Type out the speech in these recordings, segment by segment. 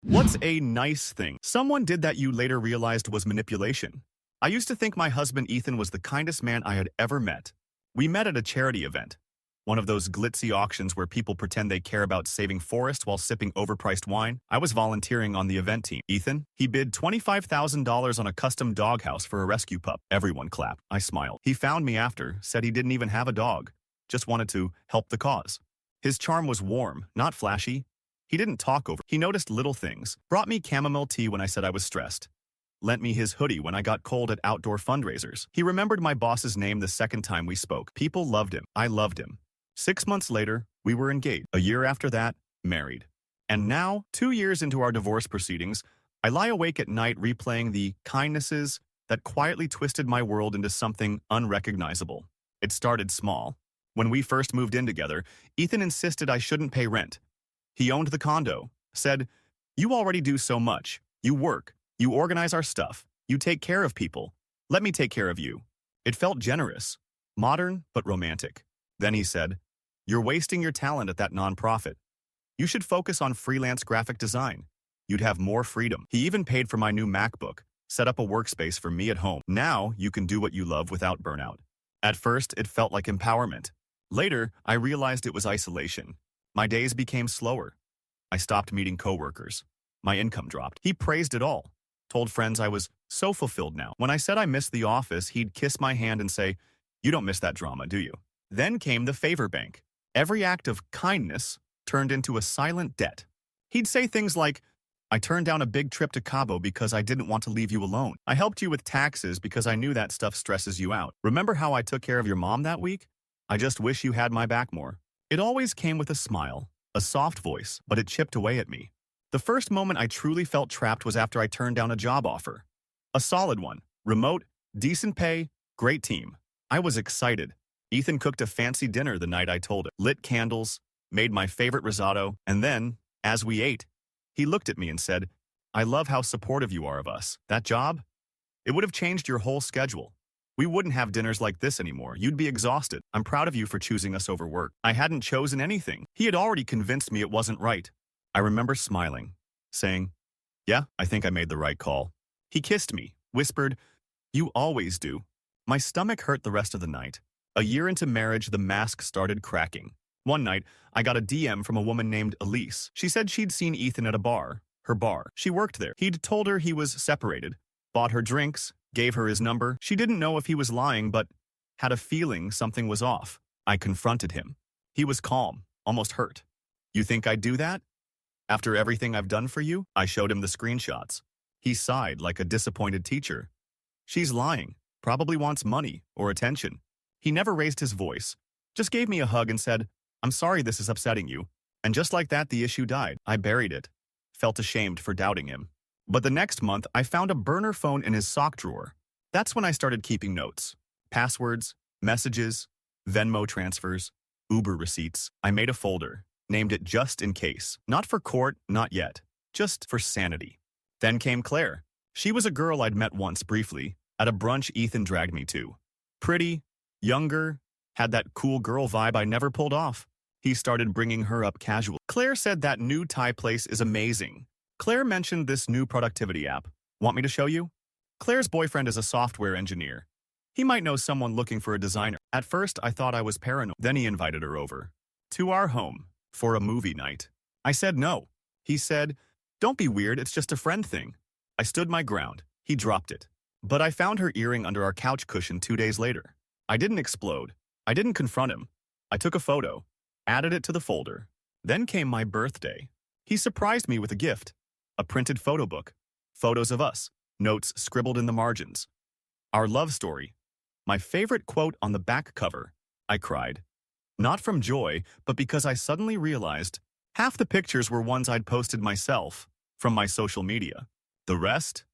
What's a nice thing someone did that you later realized was manipulation? I used to think my husband Ethan was the kindest man I had ever met. We met at a charity event, one of those glitzy auctions where people pretend they care about saving forests while sipping overpriced wine. I was volunteering on the event team. Ethan, he bid $25,000 on a custom doghouse for a rescue pup. Everyone clapped. I smiled. He found me after, said he didn't even have a dog, just wanted to help the cause. His charm was warm, not flashy. He didn't talk over. He noticed little things. Brought me chamomile tea when I said I was stressed. Lent me his hoodie when I got cold at outdoor fundraisers. He remembered my boss's name the second time we spoke. People loved him. I loved him. 6 months later, we were engaged. A year after that, married. And now, 2 years into our divorce proceedings, I lie awake at night replaying the kindnesses that quietly twisted my world into something unrecognizable. It started small. When we first moved in together, Ethan insisted I shouldn't pay rent. He owned the condo, said, "You already do so much. You work, you organize our stuff, you take care of people. Let me take care of you." It felt generous, modern but romantic. Then he said, "You're wasting your talent at that nonprofit. You should focus on freelance graphic design. You'd have more freedom." He even paid for my new MacBook, set up a workspace for me at home. Now you can do what you love without burnout. At first, it felt like empowerment. Later, I realized it was isolation. My days became slower. I stopped meeting coworkers. My income dropped. He praised it all. Told friends I was so fulfilled now. When I said I missed the office, he'd kiss my hand and say, "You don't miss that drama, do you?" Then came the favor bank. Every act of kindness turned into a silent debt. He'd say things like, "I turned down a big trip to Cabo because I didn't want to leave you alone. I helped you with taxes because I knew that stuff stresses you out. Remember how I took care of your mom that week? I just wish you had my back more." It always came with a smile, a soft voice, but it chipped away at me. The first moment I truly felt trapped was after I turned down a job offer. A solid one, remote, decent pay, great team. I was excited. Ethan cooked a fancy dinner the night I told him, lit candles, made my favorite risotto, and then, as we ate, he looked at me and said, "I love how supportive you are of us. That job? It would have changed your whole schedule. We wouldn't have dinners like this anymore. You'd be exhausted. I'm proud of you for choosing us over work." I hadn't chosen anything. He had already convinced me it wasn't right. I remember smiling, saying, "Yeah, I think I made the right call." He kissed me, whispered, "You always do." My stomach hurt the rest of the night. A year into marriage, the mask started cracking. One night, I got a DM from a woman named Elise. She said she'd seen Ethan at a bar, her bar. She worked there. He'd told her he was separated, bought her drinks, gave her his number. She didn't know if he was lying, but had a feeling something was off. I confronted him. He was calm, almost hurt. "You think I'd do that? After everything I've done for you?" I showed him the screenshots. He sighed like a disappointed teacher. "She's lying, probably wants money or attention." He never raised his voice, just gave me a hug and said, "I'm sorry this is upsetting you." And just like that, the issue died. I buried it. Felt ashamed for doubting him. But the next month, I found a burner phone in his sock drawer. That's when I started keeping notes. Passwords, messages, Venmo transfers, Uber receipts. I made a folder, named it Just In Case. Not for court, not yet. Just for sanity. Then came Claire. She was a girl I'd met once briefly, at a brunch Ethan dragged me to. Pretty, younger, had that cool girl vibe I never pulled off. He started bringing her up casual. Claire said that new Thai place is amazing. Claire mentioned this new productivity app. Want me to show you? Claire's boyfriend is a software engineer. He might know someone looking for a designer. At first, I thought I was paranoid. Then he invited her over to our home for a movie night. I said no. He said, "Don't be weird, it's just a friend thing." I stood my ground. He dropped it. But I found her earring under our couch cushion 2 days later. I didn't explode. I didn't confront him. I took a photo, added it to the folder. Then came my birthday. He surprised me with a gift. A printed photo book. Photos of us. Notes scribbled in the margins. Our love story. My favorite quote on the back cover. I cried. Not from joy, but because I suddenly realized half the pictures were ones I'd posted myself from my social media. The rest?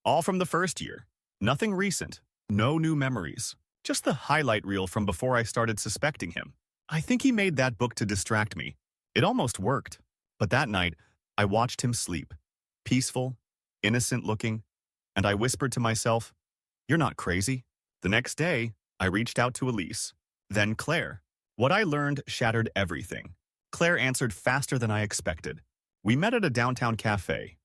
All from the first year. Nothing recent. No new memories. Just the highlight reel from before I started suspecting him. I think he made that book to distract me. It almost worked. But that night, I watched him sleep. Peaceful, innocent looking, and I whispered to myself, "You're not crazy." The next day, I reached out to Elise, then Claire. What I learned shattered everything. Claire answered faster than I expected. We met at a downtown cafe.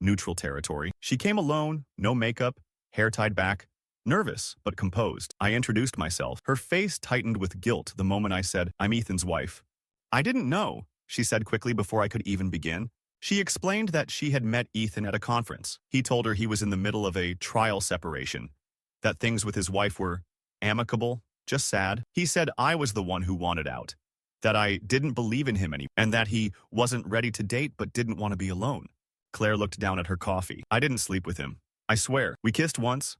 Neutral territory. She came alone, no makeup, hair tied back, nervous but composed. I introduced myself. Her face tightened with guilt the moment I said, "I'm Ethan's wife." "I didn't know," she said quickly before I could even begin. She explained that she had met Ethan at a conference. He told her he was in the middle of a trial separation, that things with his wife were amicable, just sad. He said I was the one who wanted out, that I didn't believe in him anymore, and that he wasn't ready to date but didn't want to be alone. Claire looked down at her coffee. "I didn't sleep with him. I swear. We kissed once."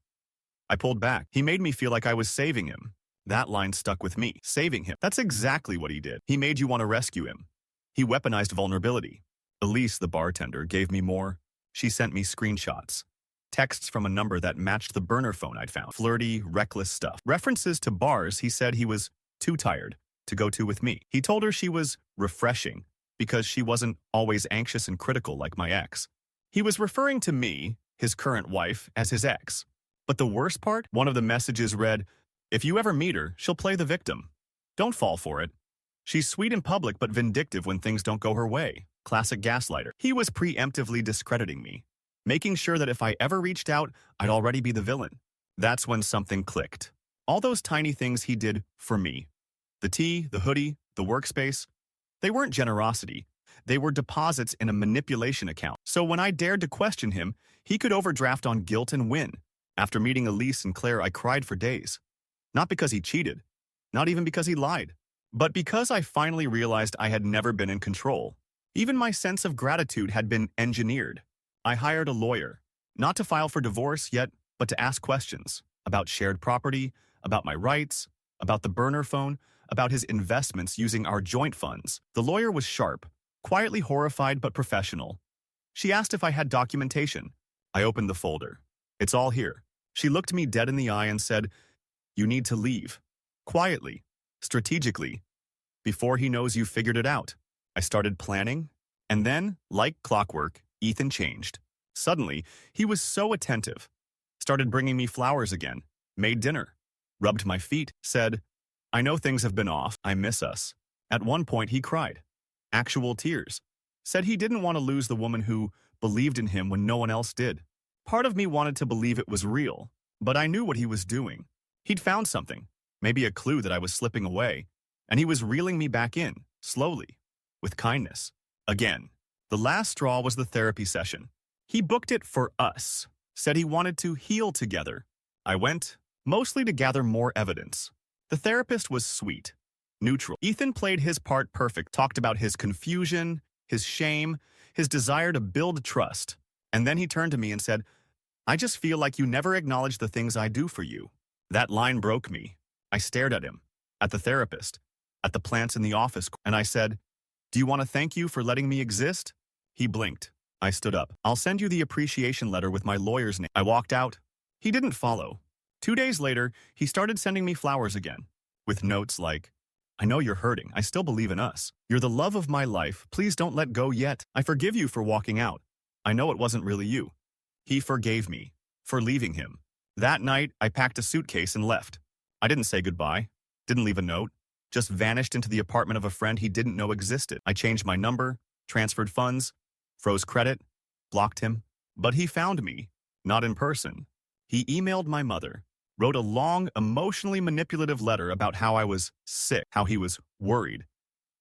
I pulled back. "He made me feel like I was saving him." That line stuck with me. Saving him. That's exactly what he did. He made you want to rescue him. He weaponized vulnerability. Elise, the bartender, gave me more. She sent me screenshots. Texts from a number that matched the burner phone I'd found. Flirty, reckless stuff. References to bars he said he was too tired to go to with me. He told her she was refreshing because she wasn't always anxious and critical like my ex. He was referring to me, his current wife, as his ex. But the worst part? One of the messages read, "If you ever meet her, she'll play the victim. Don't fall for it. She's sweet in public but vindictive when things don't go her way." Classic gaslighter. He was preemptively discrediting me, making sure that if I ever reached out, I'd already be the villain. That's when something clicked. All those tiny things he did for me, the tea, the hoodie, the workspace, they weren't generosity. They were deposits in a manipulation account. So when I dared to question him, he could overdraft on guilt and win. After meeting Elise and Claire, I cried for days. Not because he cheated, not even because he lied, but because I finally realized I had never been in control. Even my sense of gratitude had been engineered. I hired a lawyer, not to file for divorce yet, but to ask questions about shared property, about my rights, about the burner phone, about his investments using our joint funds. The lawyer was sharp, quietly horrified but professional. She asked if I had documentation. I opened the folder. "It's all here." She looked me dead in the eye and said, "You need to leave. Quietly, strategically, before he knows you figured it out." I started planning, and then, like clockwork, Ethan changed. Suddenly, he was so attentive. Started bringing me flowers again, made dinner, rubbed my feet, said, "I know things have been off. I miss us." At one point, he cried. Actual tears. Said he didn't want to lose the woman who believed in him when no one else did. Part of me wanted to believe it was real, but I knew what he was doing. He'd found something, maybe a clue that I was slipping away, and he was reeling me back in, slowly, with kindness. Again, the last straw was the therapy session. He booked it for us, said he wanted to heal together. I went, mostly to gather more evidence. The therapist was sweet, neutral. Ethan played his part perfect, talked about his confusion, his shame, his desire to build trust. And then he turned to me and said, "I just feel like you never acknowledge the things I do for you." That line broke me. I stared at him, at the therapist, at the plants in the office, and I said, "Do you want to thank you for letting me exist?" He blinked. I stood up. "I'll send you the appreciation letter with my lawyer's name." I walked out. He didn't follow. 2 days later, he started sending me flowers again, with notes like, "I know you're hurting. I still believe in us. You're the love of my life. Please don't let go yet. I forgive you for walking out. I know it wasn't really you." He forgave me for leaving him. That night, I packed a suitcase and left. I didn't say goodbye, didn't leave a note, just vanished into the apartment of a friend he didn't know existed. I changed my number, transferred funds, froze credit, blocked him. But he found me, not in person. He emailed my mother, wrote a long, emotionally manipulative letter about how I was sick, how he was worried,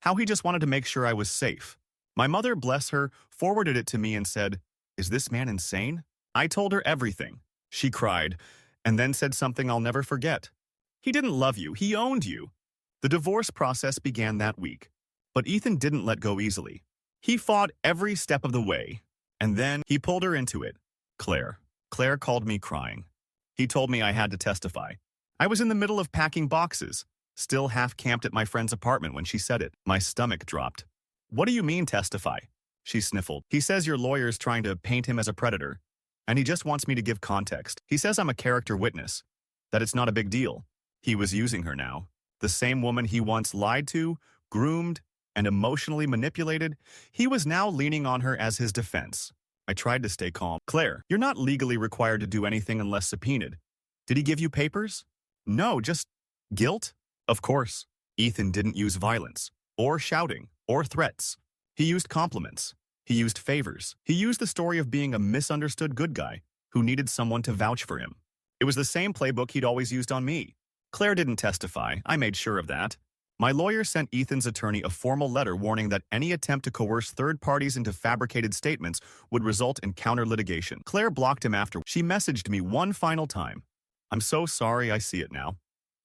how he just wanted to make sure I was safe. My mother, bless her, forwarded it to me and said, "Is this man insane?" I told her everything. She cried, and then said something I'll never forget. "He didn't love you. He owned you." The divorce process began that week. But Ethan didn't let go easily. He fought every step of the way, and then he pulled her into it. Claire. Claire called me crying. He told me I had to testify. I was in the middle of packing boxes, still half camped at my friend's apartment when she said it. My stomach dropped. "What do you mean testify?" She sniffled. "He says your lawyer's trying to paint him as a predator, and he just wants me to give context. He says I'm a character witness, that it's not a big deal." He was using her now. The same woman he once lied to, groomed, and emotionally manipulated, he was now leaning on her as his defense. I tried to stay calm. "Claire, you're not legally required to do anything unless subpoenaed. Did he give you papers?" "No, just guilt." Of course, Ethan didn't use violence, or shouting, or threats. He used compliments. He used favors. He used the story of being a misunderstood good guy who needed someone to vouch for him. It was the same playbook he'd always used on me. Claire didn't testify. I made sure of that. My lawyer sent Ethan's attorney a formal letter warning that any attempt to coerce third parties into fabricated statements would result in counter-litigation. Claire blocked him after. She messaged me one final time. "I'm so sorry, I see it now.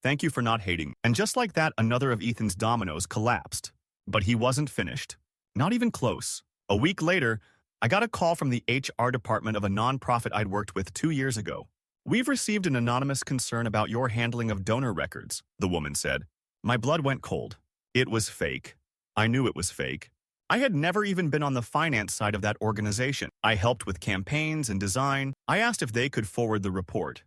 Thank you for not hating." And just like that, another of Ethan's dominoes collapsed. But he wasn't finished. Not even close. A week later, I got a call from the HR department of a nonprofit I'd worked with 2 years ago. "We've received an anonymous concern about your handling of donor records," the woman said. My blood went cold. It was fake. I knew it was fake. I had never even been on the finance side of that organization. I helped with campaigns and design. I asked if they could forward the report.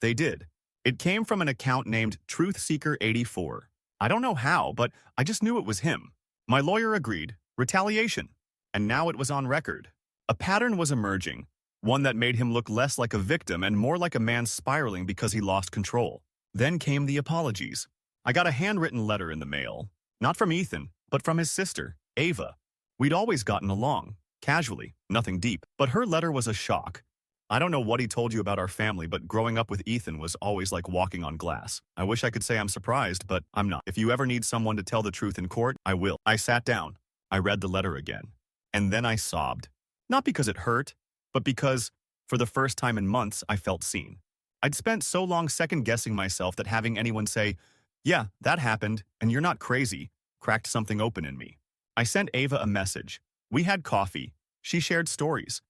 They did. It came from an account named TruthSeeker84. I don't know how, but I just knew it was him. My lawyer agreed. Retaliation. And now it was on record. A pattern was emerging, one that made him look less like a victim and more like a man spiraling because he lost control. Then came the apologies. I got a handwritten letter in the mail, not from Ethan, but from his sister, Ava. We'd always gotten along, casually, nothing deep, but her letter was a shock. I don't know what he told you about our family, but growing up with Ethan was always like walking on glass. I wish I could say I'm surprised, but I'm not. If you ever need someone to tell the truth in court, I will. I sat down. I read the letter again. And then I sobbed. Not because it hurt, but because, for the first time in months, I felt seen. I'd spent so long second-guessing myself that having anyone say, "Yeah, that happened, and you're not crazy," cracked something open in me. I sent Ava a message. We had coffee. She shared stories.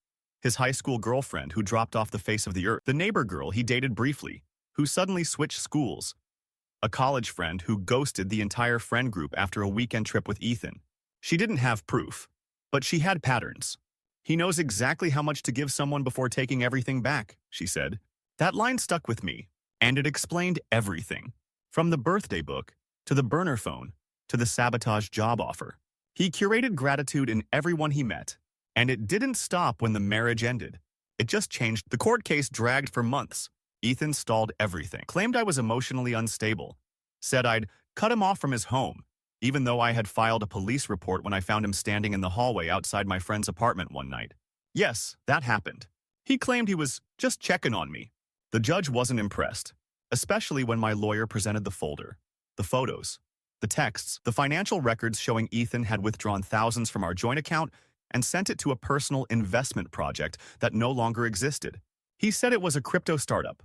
His high school girlfriend who dropped off the face of the earth. The neighbor girl he dated briefly, who suddenly switched schools. A college friend who ghosted the entire friend group after a weekend trip with Ethan. She didn't have proof, but she had patterns. "He knows exactly how much to give someone before taking everything back," she said. That line stuck with me, and it explained everything. From the birthday book, to the burner phone, to the sabotage job offer. He curated gratitude in everyone he met, and it didn't stop when the marriage ended. It just changed. The court case dragged for months. Ethan stalled everything, claimed I was emotionally unstable, said I'd cut him off from his home, even though I had filed a police report when I found him standing in the hallway outside my friend's apartment one night. Yes, that happened. He claimed he was just checking on me. The judge wasn't impressed, especially when my lawyer presented the folder, the photos, the texts, the financial records showing Ethan had withdrawn thousands from our joint account and sent it to a personal investment project that no longer existed. He said it was a crypto startup.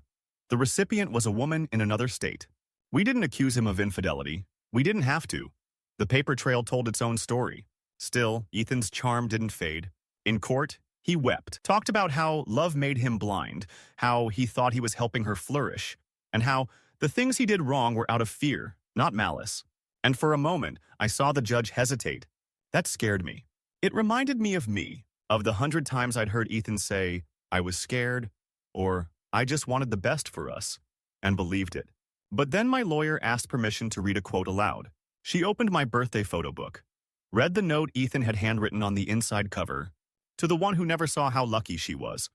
The recipient was a woman in another state. We didn't accuse him of infidelity. We didn't have to. The paper trail told its own story. Still, Ethan's charm didn't fade. In court, he wept, talked about how love made him blind, how he thought he was helping her flourish, and how the things he did wrong were out of fear, not malice. And for a moment, I saw the judge hesitate. That scared me. It reminded me, of the 100 times I'd heard Ethan say, "I was scared," or "I just wanted the best for us," and believed it. But then my lawyer asked permission to read a quote aloud. She opened my birthday photo book, read the note Ethan had handwritten on the inside cover, to the one who never saw how lucky she was.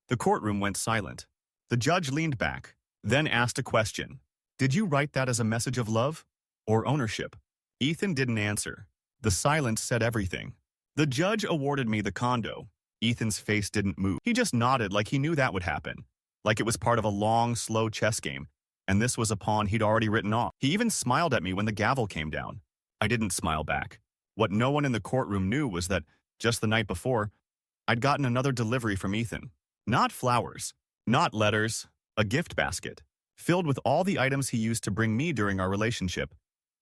The courtroom went silent. The judge leaned back, then asked a question. "Did you write that as a message of love or ownership?" Ethan didn't answer. The silence said everything. The judge awarded me the condo. Ethan's face didn't move. He just nodded like he knew that would happen, like it was part of a long, slow chess game, and this was a pawn he'd already written off. He even smiled at me when the gavel came down. I didn't smile back. What no one in the courtroom knew was that, just the night before, I'd gotten another delivery from Ethan. Not flowers, not letters, a gift basket, filled with all the items he used to bring me during our relationship.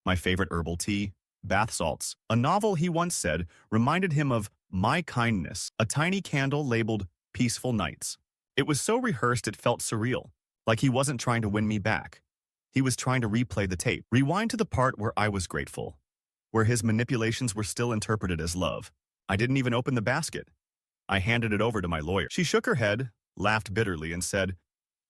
My favorite herbal tea, bath salts. A novel he once said reminded him of My Kindness, a tiny candle labeled Peaceful Nights. It was so rehearsed it felt surreal, like he wasn't trying to win me back. He was trying to replay the tape, rewind to the part where I was grateful, where his manipulations were still interpreted as love. I didn't even open the basket. I handed it over to my lawyer. She shook her head, laughed bitterly, and said,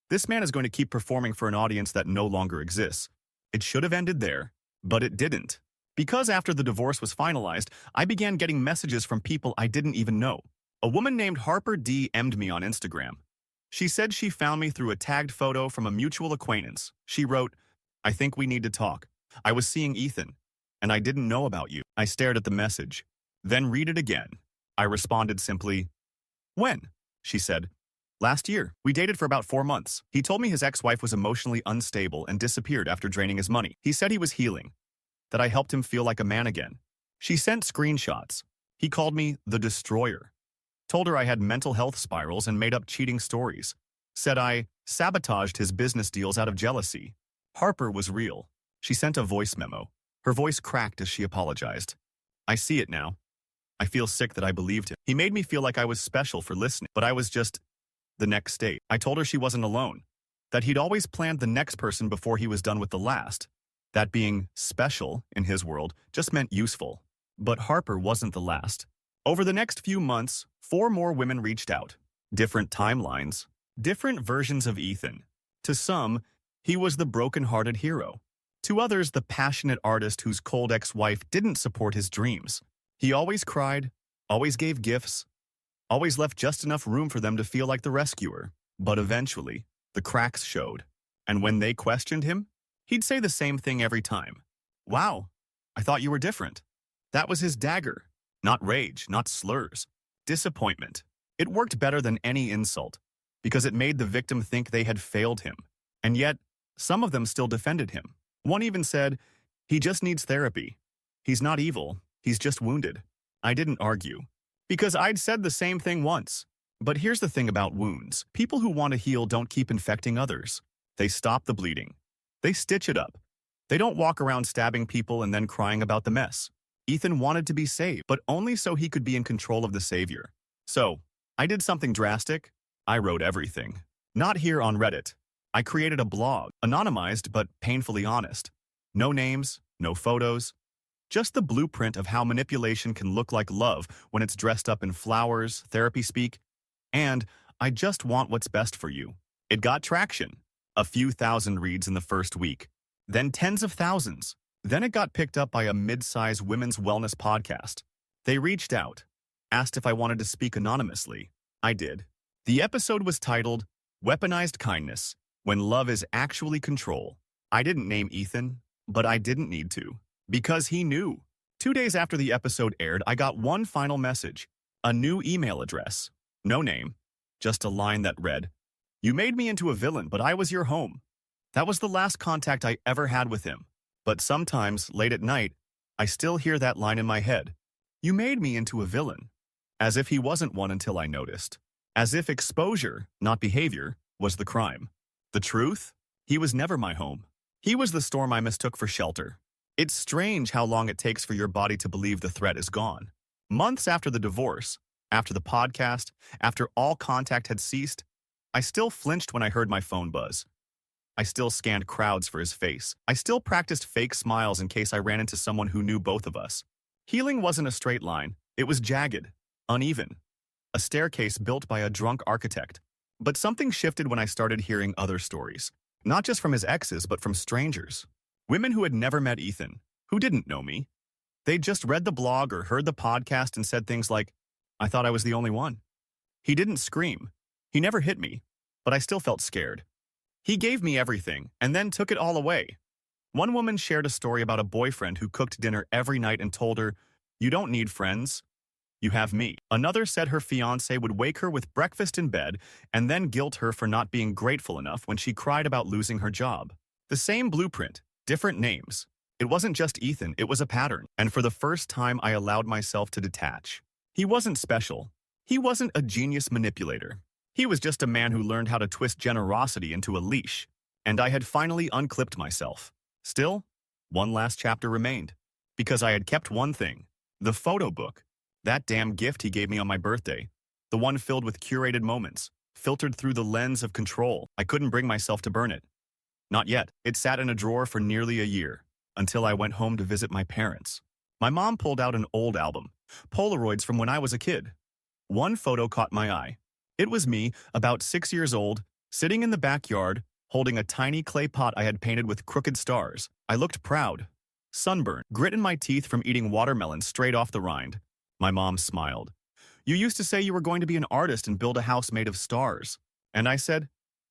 "This man is going to keep performing for an audience that no longer exists. It should have ended there, but it didn't." Because after the divorce was finalized, I began getting messages from people I didn't even know. A woman named Harper DM'd me on Instagram. She said she found me through a tagged photo from a mutual acquaintance. She wrote, "I think we need to talk. I was seeing Ethan, and I didn't know about you." I stared at the message, then read it again. I responded simply, "When?" She said, "Last year. We dated for about 4 months. He told me his ex-wife was emotionally unstable and disappeared after draining his money. He said he was healing, that I helped him feel like a man again." She sent screenshots. He called me the destroyer. Told her I had mental health spirals and made up cheating stories. Said I sabotaged his business deals out of jealousy. Harper was real. She sent a voice memo. Her voice cracked as she apologized. I see it now. I feel sick that I believed him. He made me feel like I was special for listening, but I was just the next state. I told her she wasn't alone, that he'd always planned the next person before he was done with the last. That being special, in his world, just meant useful. But Harper wasn't the last. Over the next few months, 4 more women reached out. Different timelines, different versions of Ethan. To some, he was the broken-hearted hero. To others, the passionate artist whose cold ex-wife didn't support his dreams. He always cried, always gave gifts, always left just enough room for them to feel like the rescuer. But eventually, the cracks showed. And when they questioned him, he'd say the same thing every time. "Wow, I thought you were different." That was his dagger. Not rage, not slurs. Disappointment. It worked better than any insult, because it made the victim think they had failed him. And yet, some of them still defended him. One even said, "He just needs therapy. He's not evil, he's just wounded." I didn't argue, because I'd said the same thing once. But here's the thing about wounds. People who want to heal don't keep infecting others. They stop the bleeding. They stitch it up. They don't walk around stabbing people and then crying about the mess. Ethan wanted to be saved, but only so he could be in control of the savior. So, I did something drastic. I wrote everything. Not here on Reddit. I created a blog, anonymized but painfully honest. No names, no photos. Just the blueprint of how manipulation can look like love when it's dressed up in flowers, therapy speak, and "I just want what's best for you." It got traction. A few thousand reads in the first week. Then tens of thousands. Then it got picked up by a mid-size women's wellness podcast. They reached out, asked if I wanted to speak anonymously. I did. The episode was titled, "Weaponized Kindness, When Love is Actually Control." I didn't name Ethan, but I didn't need to, because he knew. 2 days after the episode aired, I got one final message, a new email address. No name, just a line that read, "You made me into a villain, but I was your home." That was the last contact I ever had with him. But sometimes, late at night, I still hear that line in my head. "You made me into a villain." As if he wasn't one until I noticed. As if exposure, not behavior, was the crime. The truth? He was never my home. He was the storm I mistook for shelter. It's strange how long it takes for your body to believe the threat is gone. Months after the divorce, after the podcast, after all contact had ceased, I still flinched when I heard my phone buzz. I still scanned crowds for his face. I still practiced fake smiles in case I ran into someone who knew both of us. Healing wasn't a straight line. It was jagged, uneven. A staircase built by a drunk architect. But something shifted when I started hearing other stories. Not just from his exes, but from strangers. Women who had never met Ethan, who didn't know me. They'd just read the blog or heard the podcast and said things like, "I thought I was the only one." He didn't scream. He never hit me, but I still felt scared. He gave me everything, and then took it all away. One woman shared a story about a boyfriend who cooked dinner every night and told her, "You don't need friends. You have me." Another said her fiancé would wake her with breakfast in bed and then guilt her for not being grateful enough when she cried about losing her job. The same blueprint, different names. It wasn't just Ethan, it was a pattern. And for the first time, I allowed myself to detach. He wasn't special. He wasn't a genius manipulator. He was just a man who learned how to twist generosity into a leash, and I had finally unclipped myself. Still, one last chapter remained, because I had kept one thing, the photo book, that damn gift he gave me on my birthday, the one filled with curated moments, filtered through the lens of control. I couldn't bring myself to burn it. Not yet. It sat in a drawer for nearly a year, until I went home to visit my parents. My mom pulled out an old album, Polaroids from when I was a kid. One photo caught my eye. It was me, about 6 years old, sitting in the backyard, holding a tiny clay pot I had painted with crooked stars. I looked proud. Sunburn, grit in my teeth from eating watermelon straight off the rind. My mom smiled. "You used to say you were going to be an artist and build a house made of stars." And I said,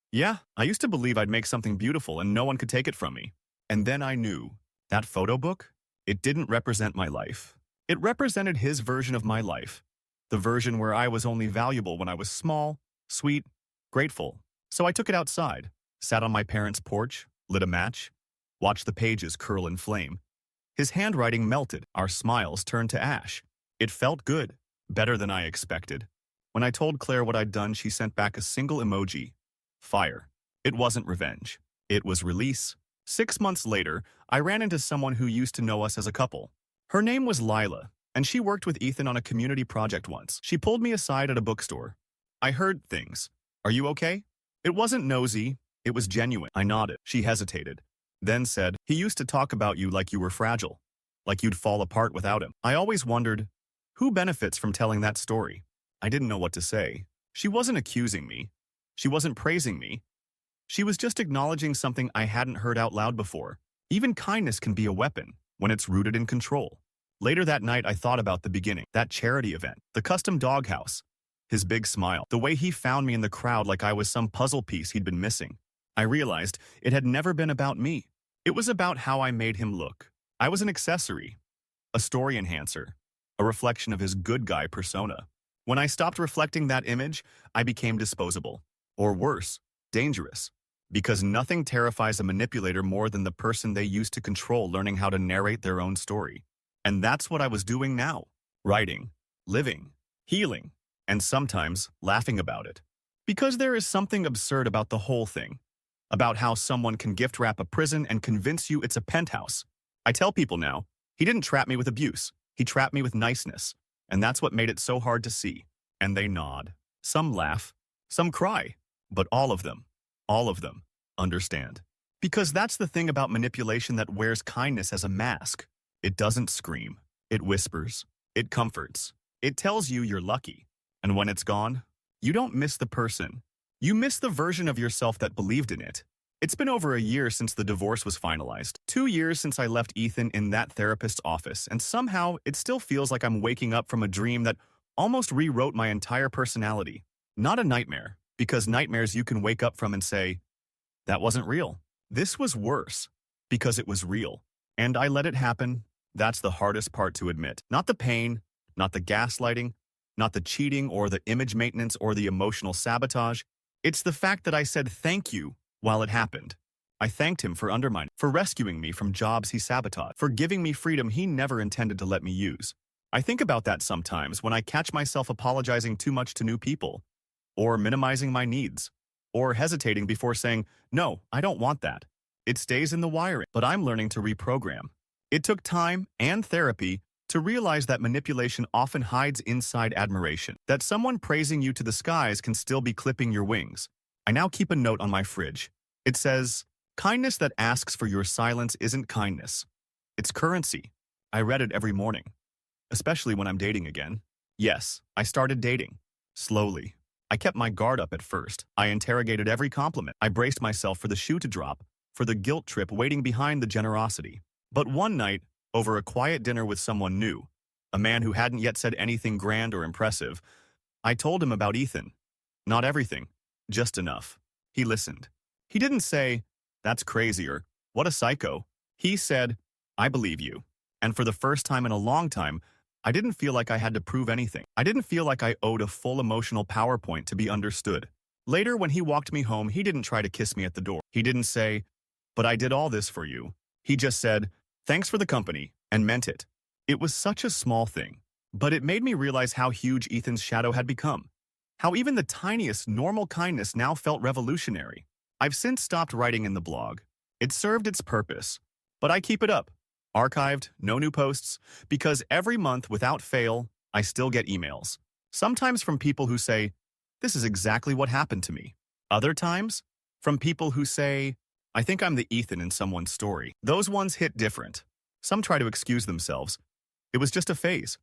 "Yeah, I used to believe I'd make something beautiful and no one could take it from me." And then I knew. That photo book? It didn't represent my life. It represented his version of my life. The version where I was only valuable when I was small, sweet, grateful. So I took it outside, sat on my parents' porch, lit a match, watched the pages curl and flame. His handwriting melted, our smiles turned to ash. It felt good, better than I expected. When I told Claire what I'd done, she sent back a single emoji. Fire. It wasn't revenge. It was release. 6 months later, I ran into someone who used to know us as a couple. Her name was Lila, and she worked with Ethan on a community project once. She pulled me aside at a bookstore. I heard things. Are you okay? It wasn't nosy. It was genuine. I nodded. She hesitated, then said, he used to talk about you like you were fragile, like you'd fall apart without him. I always wondered, who benefits from telling that story? I didn't know what to say. She wasn't accusing me. She wasn't praising me. She was just acknowledging something I hadn't heard out loud before. Even kindness can be a weapon when it's rooted in control. Later that night, I thought about the beginning, that charity event, the custom doghouse, his big smile, the way he found me in the crowd like I was some puzzle piece he'd been missing. I realized it had never been about me. It was about how I made him look. I was an accessory, a story enhancer, a reflection of his good guy persona. When I stopped reflecting that image, I became disposable. Or worse, dangerous. Because nothing terrifies a manipulator more than the person they used to control learning how to narrate their own story. And that's what I was doing now. Writing, living, healing, and sometimes laughing about it. Because there is something absurd about the whole thing. About how someone can gift wrap a prison and convince you it's a penthouse. I tell people now, he didn't trap me with abuse. He trapped me with niceness. And that's what made it so hard to see. And they nod. Some laugh. Some cry. But all of them, understand. Because that's the thing about manipulation that wears kindness as a mask. It doesn't scream. It whispers. It comforts. It tells you you're lucky. And when it's gone, you don't miss the person. You miss the version of yourself that believed in it. It's been over a year since the divorce was finalized. 2 years since I left Ethan in that therapist's office, and somehow it still feels like I'm waking up from a dream that almost rewrote my entire personality. Not a nightmare, because nightmares you can wake up from and say, that wasn't real. This was worse, because it was real. And I let it happen. That's the hardest part to admit. Not the pain, not the gaslighting, not the cheating or the image maintenance or the emotional sabotage. It's the fact that I said thank you while it happened. I thanked him for undermining, for rescuing me from jobs he sabotaged, for giving me freedom he never intended to let me use. I think about that sometimes when I catch myself apologizing too much to new people, or minimizing my needs, or hesitating before saying, no, I don't want that. It stays in the wiring, but I'm learning to reprogram. It took time and therapy to realize that manipulation often hides inside admiration, that someone praising you to the skies can still be clipping your wings. I now keep a note on my fridge. It says, kindness that asks for your silence isn't kindness. It's currency. I read it every morning, especially when I'm dating again. Yes, I started dating. Slowly. I kept my guard up at first. I interrogated every compliment. I braced myself for the shoe to drop, for the guilt trip waiting behind the generosity. But one night, over a quiet dinner with someone new, a man who hadn't yet said anything grand or impressive, I told him about Ethan. Not everything, just enough. He listened. He didn't say, that's crazy or what a psycho. He said, I believe you. And for the first time in a long time, I didn't feel like I had to prove anything. I didn't feel like I owed a full emotional PowerPoint to be understood. Later, when he walked me home, he didn't try to kiss me at the door. He didn't say, but I did all this for you. He just said, thanks for the company, and meant it. It was such a small thing, but it made me realize how huge Ethan's shadow had become. How even the tiniest normal kindness now felt revolutionary. I've since stopped writing in the blog. It served its purpose, but I keep it up. Archived, no new posts, because every month without fail, I still get emails. Sometimes from people who say, this is exactly what happened to me. Other times, from people who say, I think I'm the Ethan in someone's story. Those ones hit different. Some try to excuse themselves. It was just a phase.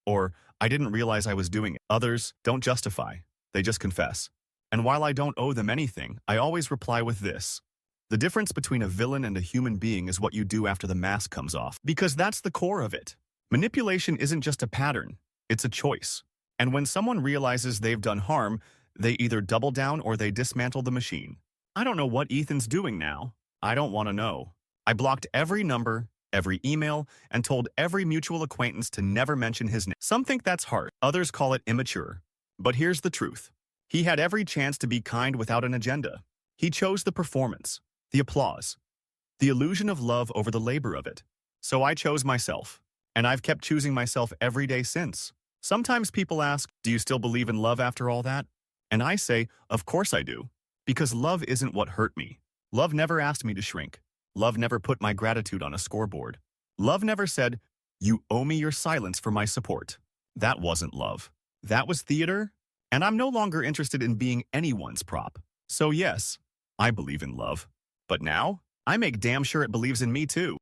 Or, I didn't realize I was doing it. Others don't justify. They just confess. And while I don't owe them anything, I always reply with this. The difference between a villain and a human being is what you do after the mask comes off. Because that's the core of it. Manipulation isn't just a pattern. It's a choice. And when someone realizes they've done harm, they either double down or they dismantle the machine. I don't know what Ethan's doing now. I don't want to know. I blocked every number, every email, and told every mutual acquaintance to never mention his name. Some think that's hard, others call it immature. But here's the truth. He had every chance to be kind without an agenda. He chose the performance, the applause, the illusion of love over the labor of it. So I chose myself, and I've kept choosing myself every day since. Sometimes people ask, do you still believe in love after all that? And I say, of course I do, because love isn't what hurt me. Love never asked me to shrink. Love never put my gratitude on a scoreboard. Love never said, you owe me your silence for my support. That wasn't love. That was theater, and I'm no longer interested in being anyone's prop. So yes, I believe in love. But now, I make damn sure it believes in me too.